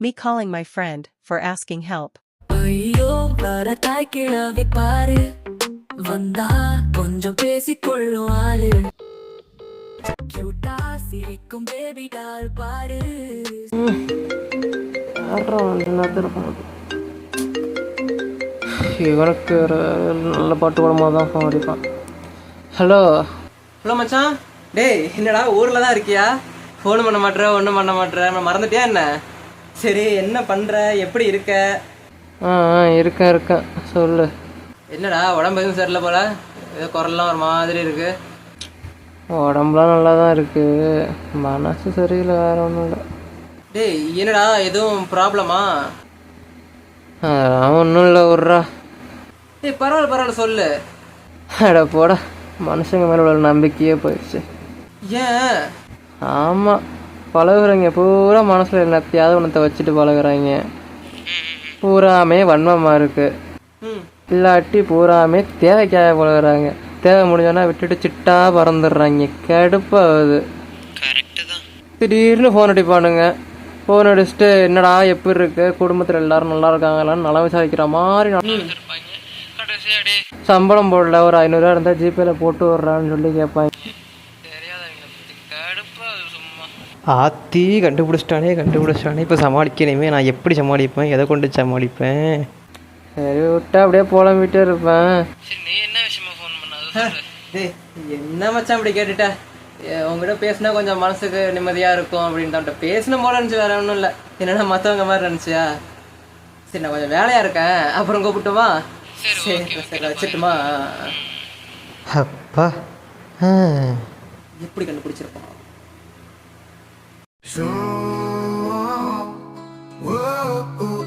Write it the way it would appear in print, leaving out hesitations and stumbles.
Me calling my friend for asking help. ஐயோ வரத்தாய் கிழவி பாரு வந்தா கொஞ்சம் பேசிக்கொள்ளும் ஆளு கியூட்டா சிரிக்கும் பேபி டால் பாரு இவனுக்கு நல்ல பாட்டு போடும்போது தான் ஃபோன் அடிப்பான். ஹலோ ஹலோ மச்சான். டேய் என்னடா ஊரில் தான் இருக்கியா? ஃபோன் பண்ண மாட்டேற, ஒன்றும் பண்ண மாட்டேற, நான் மறந்துட்டியா என்ன? சரி என்ன பண்ணுற, எப்படி இருக்க? இருக்கேன் சொல்லு. என்னடா உடம்பு எதுவும் சரியில்லை போல, ஏதோ குரல்லாம் ஒரு மாதிரி இருக்கு. உடம்புலாம் நல்லா தான் இருக்கு, மனசு சரியில்லை, வேற ஒன்றும் இல்லை. டேய் என்னடா எதுவும் ப்ராப்ளமா? அதெல்லாம் ஒன்றும் இல்லை, விட்றா. டேய் பரவாயில்ல சொல்லு. அட போட, மனுஷங்க மேலே உள்ள நம்பிக்கையே போயிடுச்சு. ஏன்? ஆமாம், பழகுறீங்க பூரா மனசில் என்னத்தையாவது ஒன்றத்தை வச்சுட்டு பழகுறாங்க. பூராமே வன்மமாக இருக்குது, இல்லாட்டி பூராமே தேவைக்காக பழகுறாங்க. தேவை முடிஞ்சோன்னா விட்டுட்டு சிட்டா பறந்துடுறாங்க. கடுப்பாகுது. திடீர்னு ஃபோன் அடிப்பானுங்க. ஃபோன் அடிச்சுட்டு என்னடா எப்படி இருக்கு, குடும்பத்தில் எல்லாரும் நல்லா இருக்காங்களான்னு நலம் விசாரிக்கிற மாதிரி சம்பளம் போடல, ஒரு 500 ரூபா இருந்தால் ஜிபேல போட்டு விட்றான்னு சொல்லி கேட்பாங்க. ஆத்தி கண்டுபிடிச்சிட்டானே இப்போ சமாளிக்கணுமே. நான் எப்படி சமாளிப்பேன், எதை கொண்டு சமாளிப்பேன்? சரி விட்டா அப்படியே புலம்பிட்டே இருப்பேன். நீ என்ன விஷயமா ஃபோன் பண்ணாத? டேய் என்ன மச்சான் இப்படி கேட்டுட்ட? உங்ககிட்ட பேசினா கொஞ்சம் மனசுக்கு நிம்மதியாக இருக்கும் அப்படின்னு தான் பேசணும் போல இருந்துச்சு, வேற ஒன்றும் இல்லை. என்னென்னா மற்றவங்க மாதிரி இருந்துச்சியா? சரி நான் கொஞ்சம் வேலையாக இருக்கேன், அப்புறம் கூப்பிட்டுமா? சரி வச்சுட்டுமா? அப்பா எப்படி கண்டுபிடிச்சிருப்பான்? So, whoa, whoa.